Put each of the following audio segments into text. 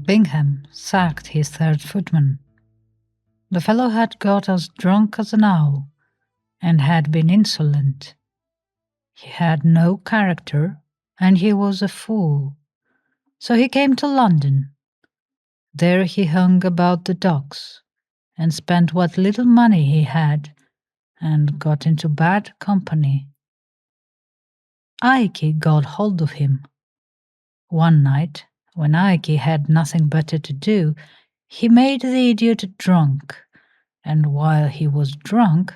Bingham sacked his third footman. The fellow had got as drunk as an owl, and had been insolent. He had no character, and he was a fool. So he came to London. There he hung about the docks, and spent what little money he had, and got into bad company. Ike got hold of him. One night, when Ike had nothing better to do, he made the idiot drunk, and while he was drunk,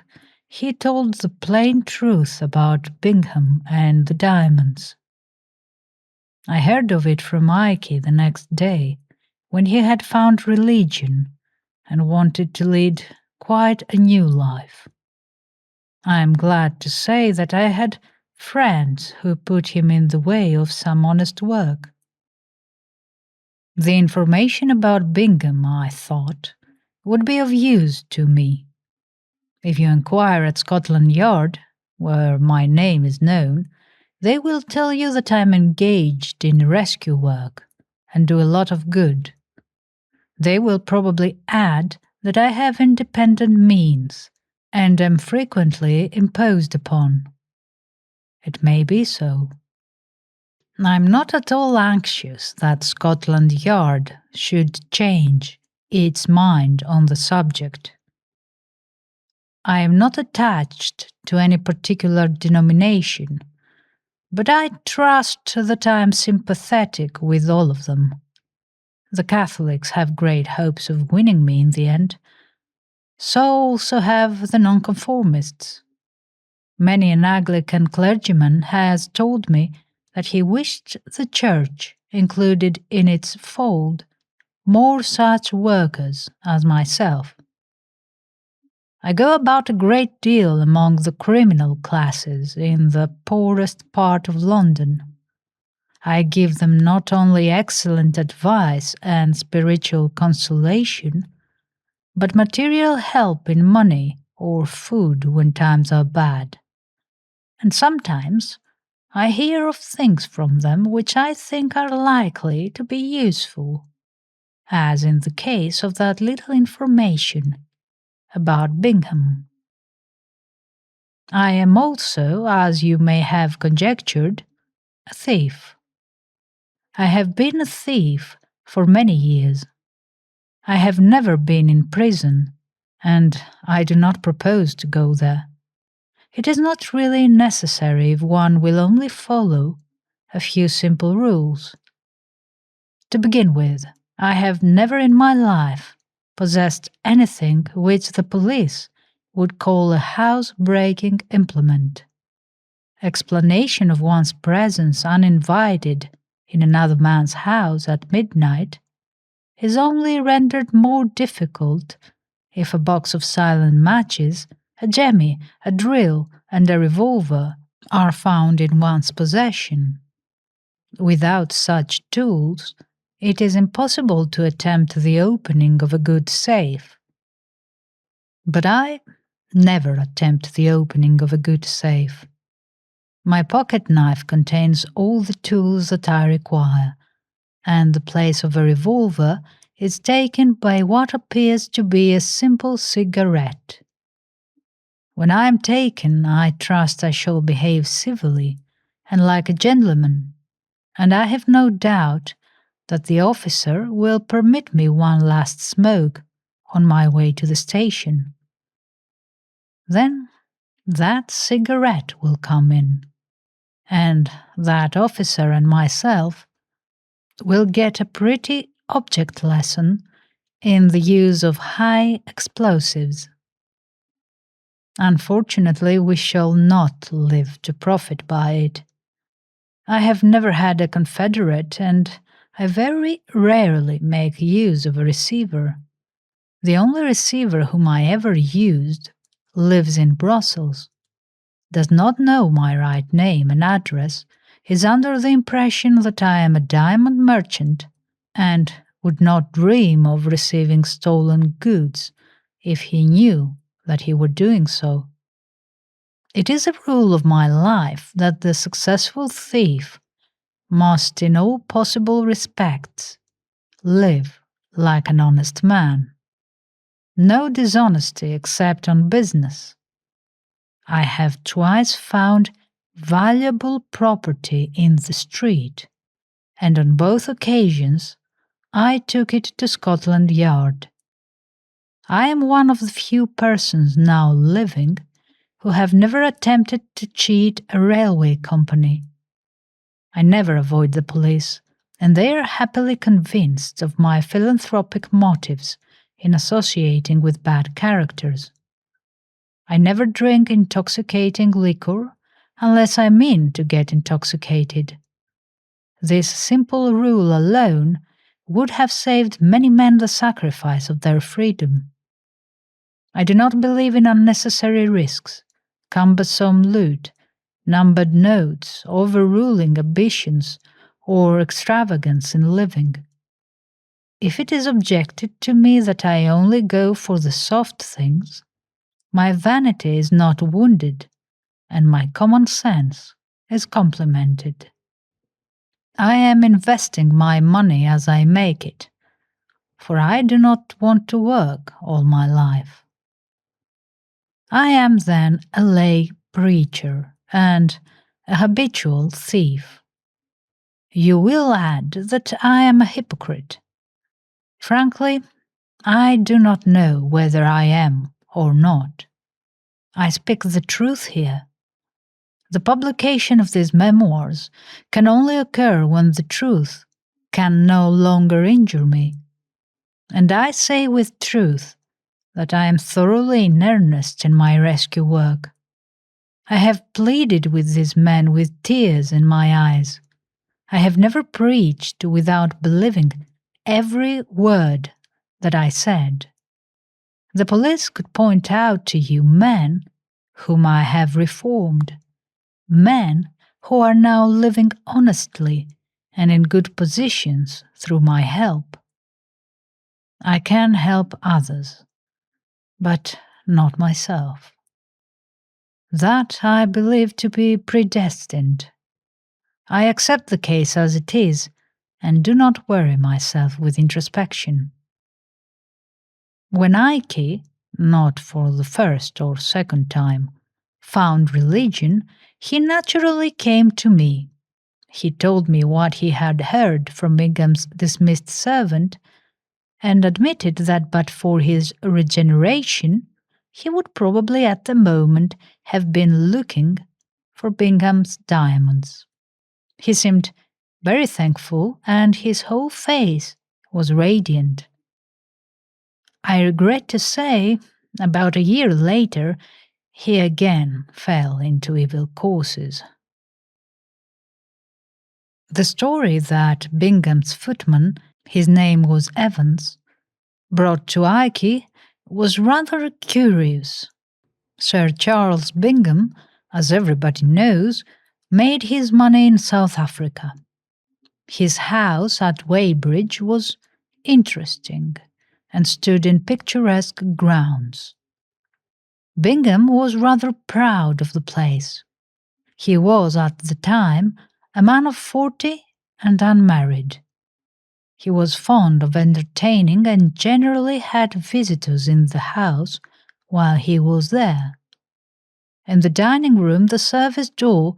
he told the plain truth about Bingham and the diamonds. I heard of it from Ike the next day, when he had found religion and wanted to lead quite a new life. I am glad to say that I had friends who put him in the way of some honest work. The information about Bingham, I thought, would be of use to me. If you inquire at Scotland Yard, where my name is known, they will tell you that I am engaged in rescue work and do a lot of good. They will probably add that I have independent means and am frequently imposed upon. It may be so. I am not at all anxious that Scotland Yard should change its mind on the subject. I am not attached to any particular denomination, but I trust that I am sympathetic with all of them. The Catholics have great hopes of winning me in the end. So also have the Nonconformists. Many an Anglican clergyman has told me that he wished the Church included in its fold more such workers as myself. I go about a great deal among the criminal classes in the poorest part of London. I give them not only excellent advice and spiritual consolation, but material help in money or food when times are bad. And sometimes I hear of things from them which I think are likely to be useful, as in the case of that little information about Bingham. I am also, as you may have conjectured, a thief. I have been a thief for many years. I have never been in prison, and I do not propose to go there. It is not really necessary if one will only follow a few simple rules. To begin with, I have never in my life possessed anything which the police would call a house-breaking implement. Explanation of one's presence uninvited in another man's house at midnight is only rendered more difficult if a box of silent matches, a jemmy, a drill, and a revolver are found in one's possession. Without such tools, it is impossible to attempt the opening of a good safe. But I never attempt the opening of a good safe. My pocket knife contains all the tools that I require, and the place of a revolver is taken by what appears to be a simple cigarette. When I am taken, I trust I shall behave civilly and like a gentleman, and I have no doubt that the officer will permit me one last smoke on my way to the station. Then that cigarette will come in, and that officer and myself will get a pretty object lesson in the use of high explosives. Unfortunately, we shall not live to profit by it. I have never had a confederate, and I very rarely make use of a receiver. The only receiver whom I ever used lives in Brussels, does not know my right name and address, is under the impression that I am a diamond merchant, and would not dream of receiving stolen goods if he knew that he were doing so. It is a rule of my life that the successful thief must in all possible respects live like an honest man. No dishonesty except on business. I have twice found valuable property in the street, and on both occasions I took it to Scotland Yard. I am one of the few persons now living who have never attempted to cheat a railway company. I never avoid the police, and they are happily convinced of my philanthropic motives in associating with bad characters. I never drink intoxicating liquor unless I mean to get intoxicated. This simple rule alone would have saved many men the sacrifice of their freedom. I do not believe in unnecessary risks, cumbersome loot, numbered notes, overruling ambitions, or extravagance in living. If it is objected to me that I only go for the soft things, my vanity is not wounded, and my common sense is complimented. I am investing my money as I make it, for I do not want to work all my life. I am then a lay preacher and a habitual thief. You will add that I am a hypocrite. Frankly, I do not know whether I am or not. I speak the truth here. The publication of these memoirs can only occur when the truth can no longer injure me. And I say with truth that I am thoroughly in earnest in my rescue work. I have pleaded with these men with tears in my eyes. I have never preached without believing every word that I said. The police could point out to you men whom I have reformed, men who are now living honestly and in good positions through my help. I can help others, but not myself. That I believe to be predestined. I accept the case as it is and do not worry myself with introspection. When Ike, not for the first or second time, found religion, he naturally came to me. He told me what he had heard from Bingham's dismissed servant, and admitted that but for his regeneration, he would probably at the moment have been looking for Bingham's diamonds. He seemed very thankful, and his whole face was radiant. I regret to say, about a year later, he again fell into evil courses. The story that Bingham's footman, his name was Evans, brought to Ike was rather curious. Sir Charles Bingham, as everybody knows, made his money in South Africa. His house at Weybridge was interesting and stood in picturesque grounds. Bingham was rather proud of the place. He was at the time a man of 40 and unmarried. He was fond of entertaining and generally had visitors in the house while he was there. In the dining room, the service door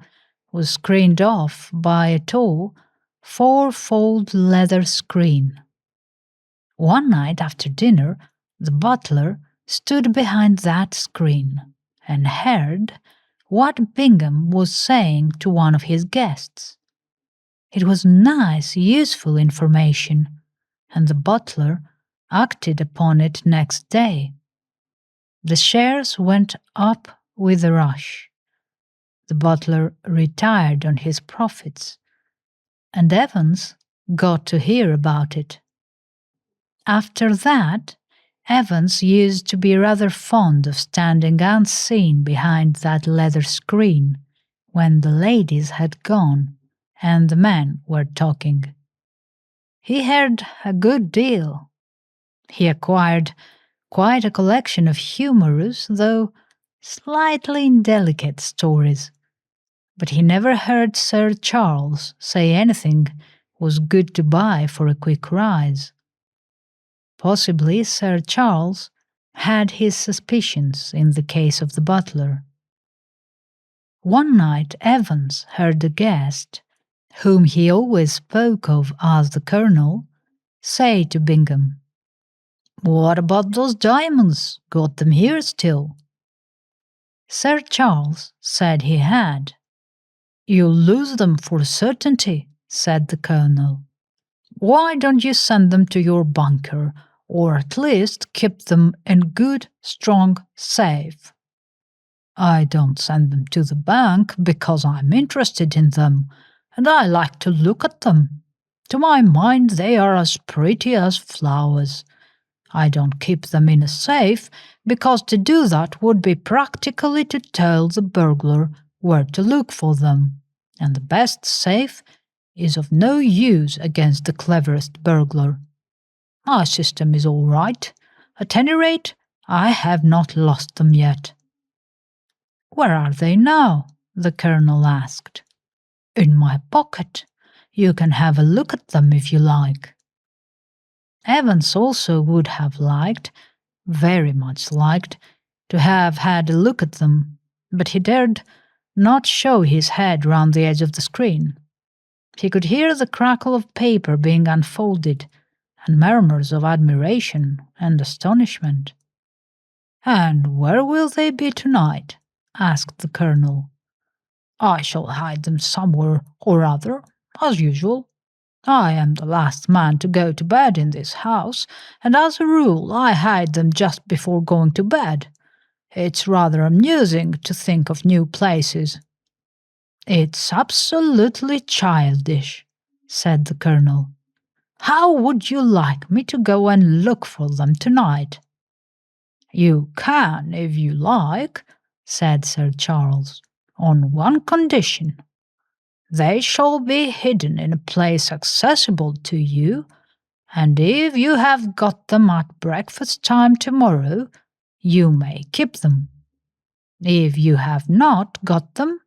was screened off by a tall, four-fold leather screen. One night after dinner, the butler stood behind that screen and heard what Bingham was saying to one of his guests. It was nice, useful information, and the butler acted upon it next day. The shares went up with a rush. The butler retired on his profits, and Evans got to hear about it. After that, Evans used to be rather fond of standing unseen behind that leather screen when the ladies had gone and the men were talking. He heard a good deal. He acquired quite a collection of humorous, though slightly indelicate stories, but he never heard Sir Charles say anything was good to buy for a quick rise. Possibly Sir Charles had his suspicions in the case of the butler. One night Evans heard a guest, whom he always spoke of as the Colonel, say to Bingham, "What about those diamonds? Got them here still?" Sir Charles said he had. "You'll lose them for certainty," said the Colonel. "Why don't you send them to your bunker, or at least keep them in good, strong safe?" "I don't send them to the bank because I'm interested in them, and I like to look at them. To my mind they are as pretty as flowers. I don't keep them in a safe because to do that would be practically to tell the burglar where to look for them, and the best safe is of no use against the cleverest burglar. My system is all right. At any rate, I have not lost them yet." "Where are they now?" the Colonel asked. "In my pocket. You can have a look at them if you like." Evans also would have liked, very much liked, to have had a look at them, but he dared not show his head round the edge of the screen. He could hear the crackle of paper being unfolded, and murmurs of admiration and astonishment. "And where will they be tonight?" asked the Colonel. "I shall hide them somewhere or other, as usual. I am the last man to go to bed in this house, and as a rule I hide them just before going to bed. It's rather amusing to think of new places." "It's absolutely childish," said the Colonel. "How would you like me to go and look for them tonight?" "You can, if you like," said Sir Charles, "on one condition. They shall be hidden in a place accessible to you, and if you have got them at breakfast time tomorrow, you may keep them. If you have not got them,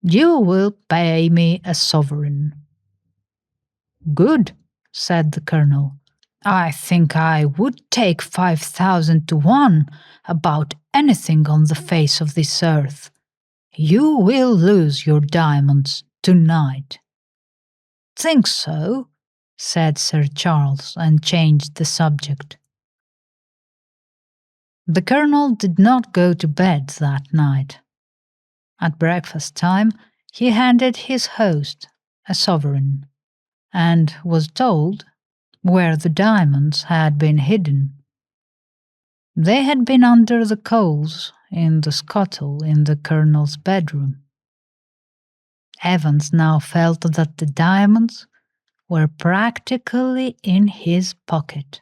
you will pay me a sovereign." "Good," said the Colonel. "I think I would take 5,000 to 1 about anything on the face of this earth. You will lose your diamonds tonight." "Think so?" said Sir Charles, and changed the subject. The Colonel did not go to bed that night. At breakfast time he handed his host a sovereign, and was told where the diamonds had been hidden. They had been under the coals in the scuttle in the Colonel's bedroom. Evans now felt that the diamonds were practically in his pocket.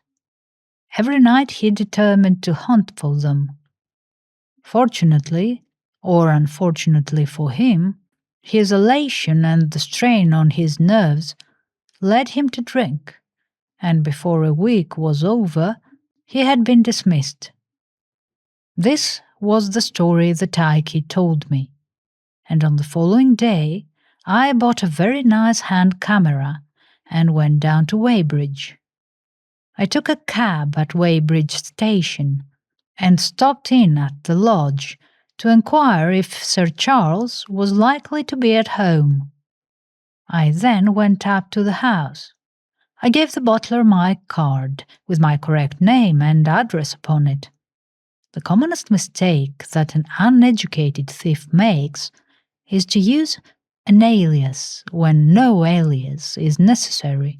Every night he determined to hunt for them. Fortunately, or unfortunately for him, his elation and the strain on his nerves led him to drink, and before a week was over, he had been dismissed. This was the story the Taiki told me, and on the following day I bought a very nice hand camera and went down to Weybridge. I took a cab at Weybridge station and stopped in at the lodge to inquire if Sir Charles was likely to be at home. I then went up to the house. I gave the butler my card with my correct name and address upon it. The commonest mistake that an uneducated thief makes is to use an alias when no alias is necessary.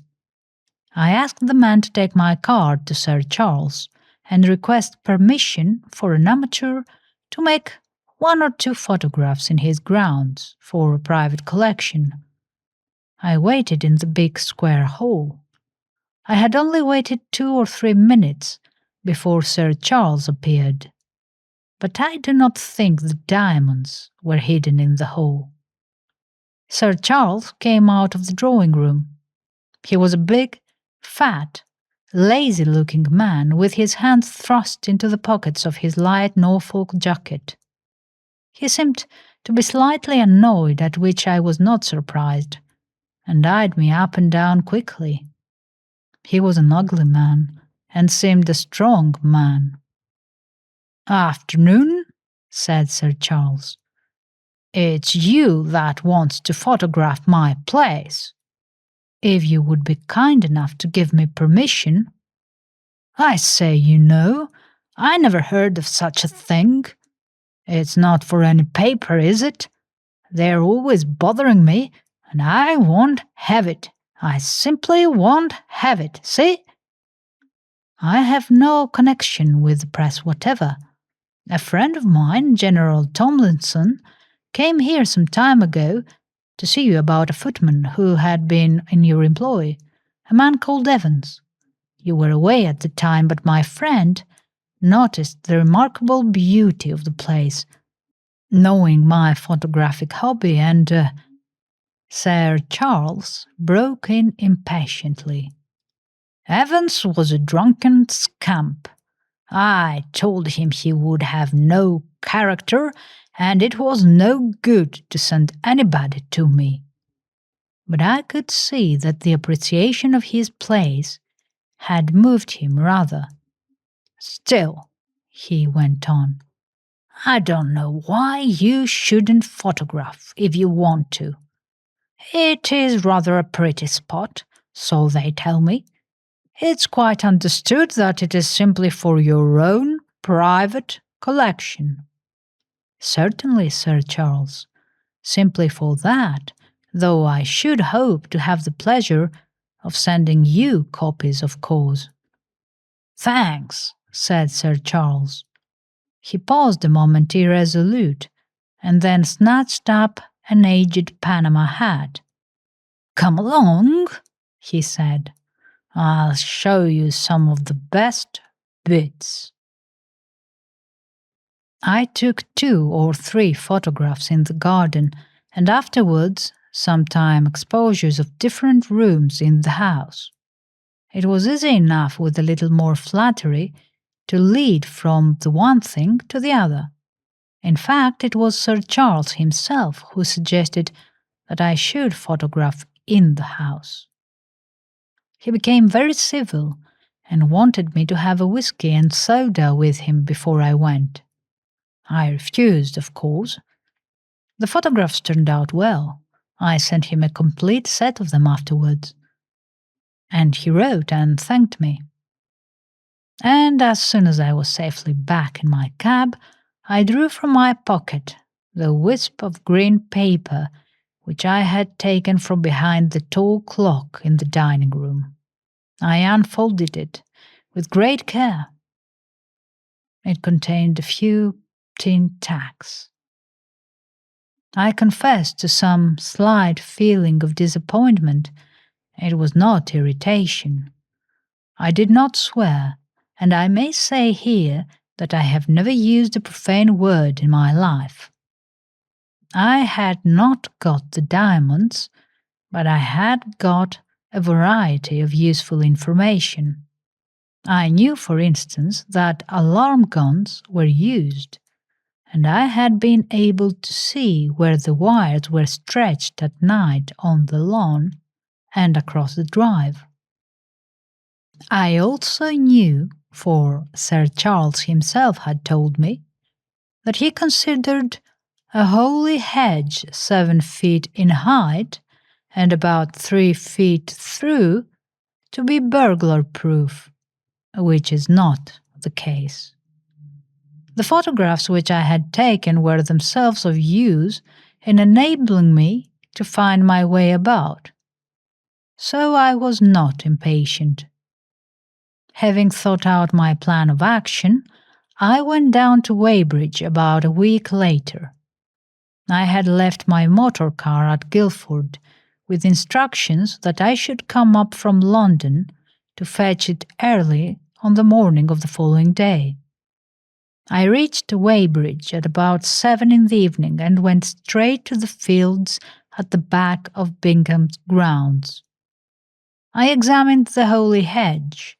I asked the man to take my card to Sir Charles and request permission for an amateur to make 1 or 2 photographs in his grounds for a private collection. I waited in the big square hall. I had only waited 2 or 3 minutes before Sir Charles appeared, but I do not think the diamonds were hidden in the hall. Sir Charles came out of the drawing-room. He was a big, fat, lazy-looking man with his hands thrust into the pockets of his light Norfolk jacket. He seemed to be slightly annoyed, at which I was not surprised, and eyed me up and down quickly. He was an ugly man, and seemed a strong man. "Afternoon," said Sir Charles. "It's you that wants to photograph my place. If you would be kind enough to give me permission." "I say, I never heard of such a thing. It's not for any paper, is it? They're always bothering me, and I won't have it. I simply won't have it, see? I have no connection with the press whatever. A friend of mine, General Tomlinson, came here some time ago to see you about a footman who had been in your employ, a man called Evans. You were away at the time, but my friend noticed the remarkable beauty of the place, knowing my photographic hobby, and Sir Charles broke in impatiently. "Evans was a drunken scamp. I told him he would have no character, and it was no good to send anybody to me." But I could see that the appreciation of his place had moved him rather. "Still," he went on, "I don't know why you shouldn't photograph if you want to. It is rather a pretty spot, so they tell me. It's quite understood that it is simply for your own private collection." "Certainly, Sir Charles. Simply for that, though I should hope to have the pleasure of sending you copies, of course." "Thanks," said Sir Charles. He paused a moment irresolute, and then snatched up an aged Panama hat. "Come along," he said. "I'll show you some of the best bits." I took 2 or 3 photographs in the garden, and afterwards sometime exposures of different rooms in the house. It was easy enough, with a little more flattery, to lead from the one thing to the other. In fact, it was Sir Charles himself who suggested that I should photograph in the house. He became very civil and wanted me to have a whisky and soda with him before I went. I refused, of course. The photographs turned out well. I sent him a complete set of them afterwards, and he wrote and thanked me. And as soon as I was safely back in my cab, I drew from my pocket the wisp of green paper which I had taken from behind the tall clock in the dining room. I unfolded it with great care. It contained a few tin tacks. I confessed to some slight feeling of disappointment. It was not irritation. I did not swear, and I may say here that I have never used a profane word in my life. I had not got the diamonds, but I had got a variety of useful information. I knew, for instance, that alarm guns were used, and I had been able to see where the wires were stretched at night on the lawn and across the drive. I also knew, for Sir Charles himself had told me, that he considered a holly hedge 7 feet in height and about 3 feet through to be burglar-proof, which is not the case. The photographs which I had taken were themselves of use in enabling me to find my way about, so I was not impatient. Having thought out my plan of action, I went down to Weybridge about a week later. I had left my motor car at Guildford, with instructions that I should come up from London to fetch it early on the morning of the following day. I reached Weybridge at about 7 in the evening and went straight to the fields at the back of Bingham's grounds. I examined the holly hedge,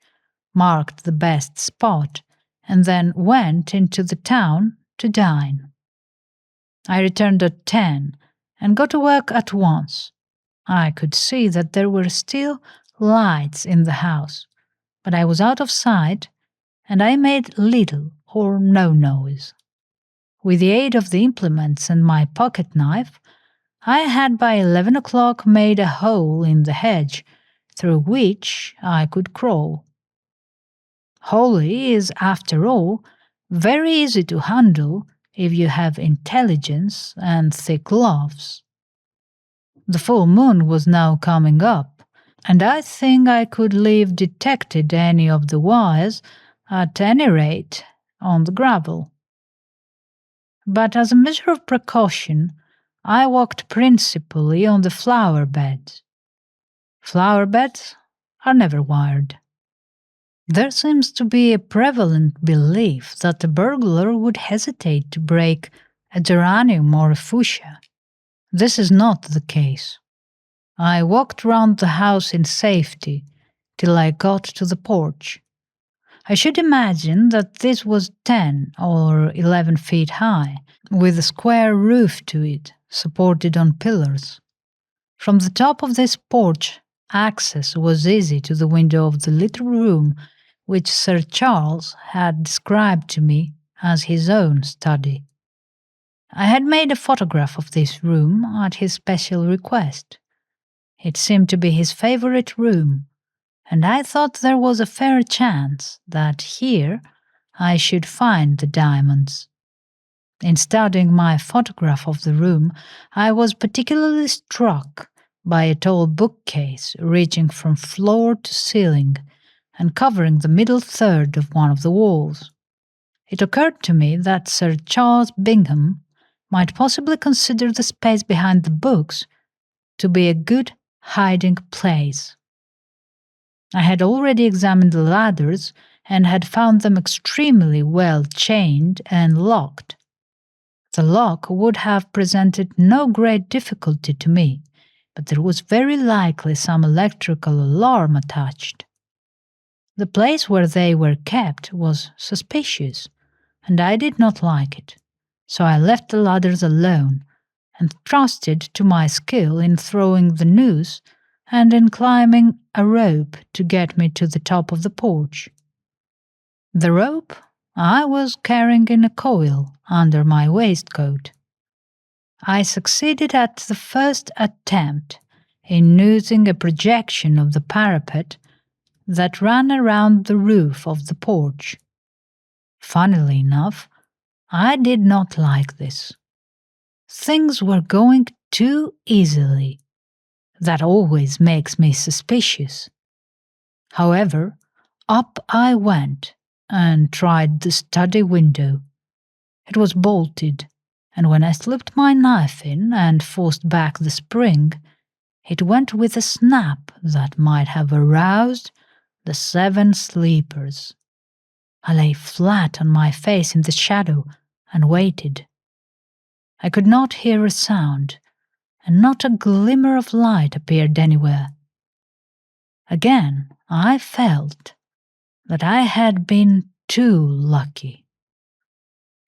marked the best spot, and then went into the town to dine. I returned at 10 and got to work at once. I could see that there were still lights in the house, but I was out of sight, and I made little or no noise. With the aid of the implements and my pocket knife, I had by 11 o'clock made a hole in the hedge through which I could crawl. Holly is, after all, very easy to handle if you have intelligence and thick gloves. The full moon was now coming up, and I think I could leave detected any of the wires, at any rate, on the gravel. But as a measure of precaution, I walked principally on the flower beds. Flower beds are never wired. There seems to be a prevalent belief that a burglar would hesitate to break a geranium or a fuchsia. This is not the case. I walked round the house in safety till I got to the porch. I should imagine that this was 10 or 11 feet high, with a square roof to it, supported on pillars. From the top of this porch, access was easy to the window of the little room which Sir Charles had described to me as his own study. I had made a photograph of this room at his special request. It seemed to be his favorite room, and I thought there was a fair chance that here I should find the diamonds. In studying my photograph of the room, I was particularly struck by a tall bookcase reaching from floor to ceiling and covering the middle third of one of the walls. It occurred to me that Sir Charles Bingham might possibly consider the space behind the books to be a good hiding place. I had already examined the ladders and had found them extremely well chained and locked. The lock would have presented no great difficulty to me, but there was very likely some electrical alarm attached. The place where they were kept was suspicious, and I did not like it, so I left the ladders alone and trusted to my skill in throwing the noose and in climbing a rope to get me to the top of the porch. The rope I was carrying in a coil under my waistcoat. I succeeded at the first attempt in noosing a projection of the parapet that ran around the roof of the porch. Funnily enough, I did not like this. Things were going too easily. That always makes me suspicious. However, up I went and tried the study window. It was bolted, and when I slipped my knife in and forced back the spring, it went with a snap that might have aroused the 7 sleepers. I lay flat on my face in the shadow and waited. I could not hear a sound, and not a glimmer of light appeared anywhere. Again, I felt that I had been too lucky.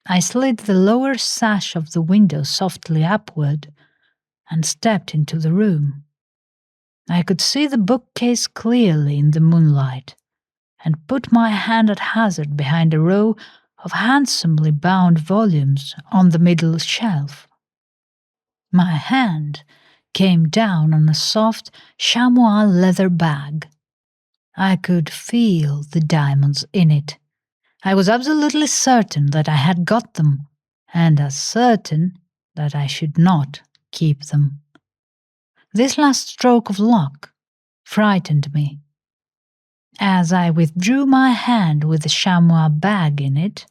I slid the lower sash of the window softly upward and stepped into the room. I could see the bookcase clearly in the moonlight, and put my hand at hazard behind a row of handsomely bound volumes on the middle shelf. My hand came down on a soft chamois leather bag. I could feel the diamonds in it. I was absolutely certain that I had got them, and as certain that I should not keep them. This last stroke of luck frightened me. As I withdrew my hand with the chamois bag in it,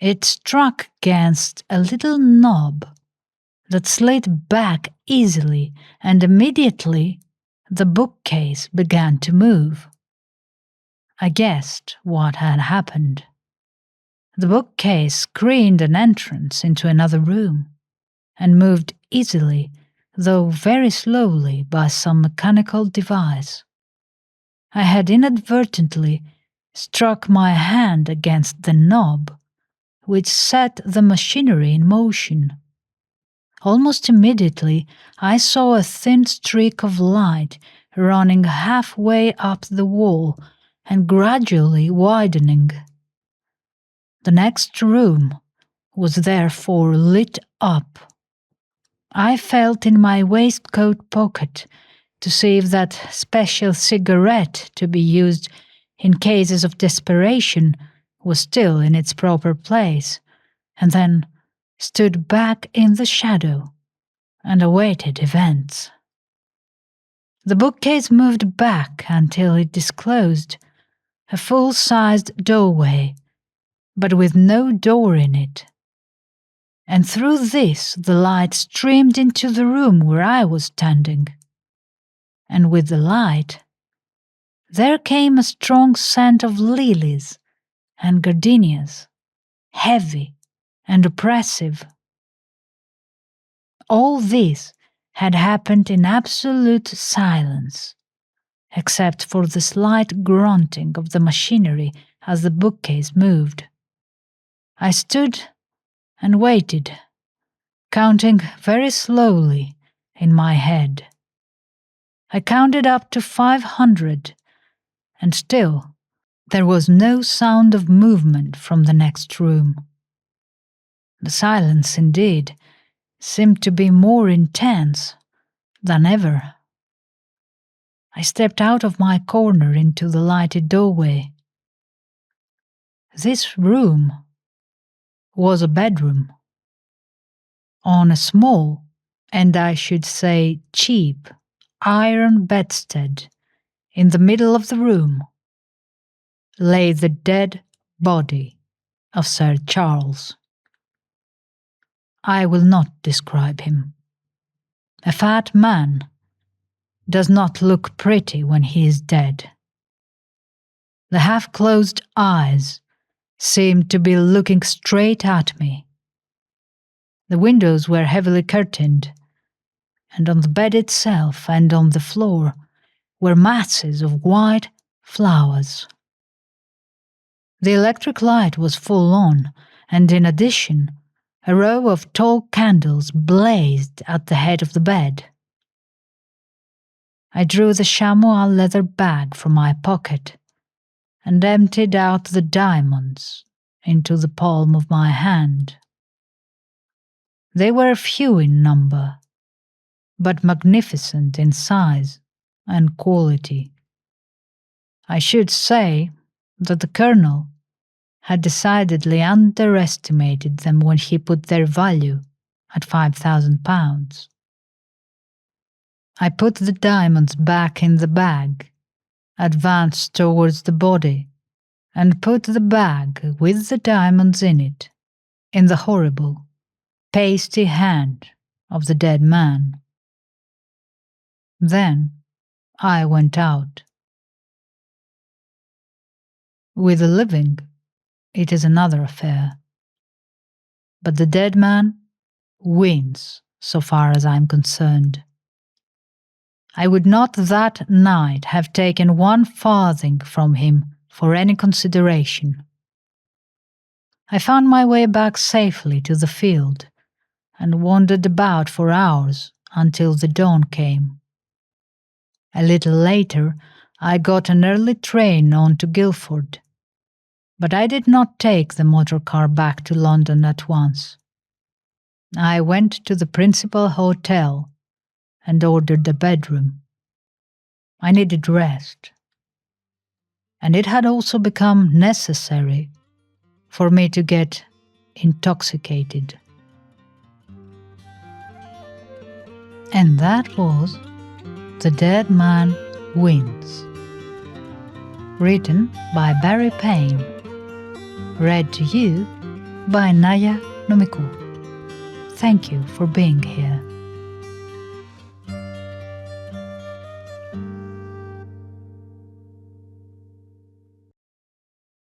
it struck against a little knob that slid back easily, and immediately the bookcase began to move. I guessed what had happened. The bookcase screened an entrance into another room, and moved easily, though very slowly, by some mechanical device. I had inadvertently struck my hand against the knob, which set the machinery in motion. Almost immediately, I saw a thin streak of light running halfway up the wall and gradually widening. The next room was therefore lit up. I felt in my waistcoat pocket to see if that special cigarette to be used in cases of desperation was still in its proper place, and then stood back in the shadow and awaited events. The bookcase moved back until it disclosed a full-sized doorway, but with no door in it. And through this the light streamed into the room where I was standing. And with the light, there came a strong scent of lilies and gardenias, heavy and oppressive. All this had happened in absolute silence, except for the slight grunting of the machinery as the bookcase moved. I stood and waited, counting very slowly in my head. I counted up to 500, and still there was no sound of movement from the next room. The silence, indeed, seemed to be more intense than ever. I stepped out of my corner into the lighted doorway. This room was a bedroom. On a small, and I should say cheap, iron bedstead in the middle of the room lay the dead body of Sir Charles. I will not describe him. A fat man does not look pretty when he is dead. The half-closed eyes seemed to be looking straight at me. The windows were heavily curtained, and on the bed itself and on the floor were masses of white flowers. The electric light was full on, and in addition, a row of tall candles blazed at the head of the bed. I drew the chamois leather bag from my pocket and emptied out the diamonds into the palm of my hand. They were few in number, but magnificent in size and quality. I should say that the Colonel had decidedly underestimated them when he put their value at £5,000. I put the diamonds back in the bag, advanced towards the body, and put the bag with the diamonds in it in the horrible, pasty hand of the dead man. Then I went out. With the living, it is another affair. But the dead man wins so far as I am concerned. I would not that night have taken 1 farthing from him for any consideration. I found my way back safely to the field and wandered about for hours until the dawn came. A little later, I got an early train on to Guildford, but I did not take the motor car back to London at once. I went to the principal hotel and ordered a bedroom. I needed rest, and it had also become necessary for me to get intoxicated. And that was The Dead Man Wins, written by Barry Payne, read to you by Naya Nomiko. Thank you for being here.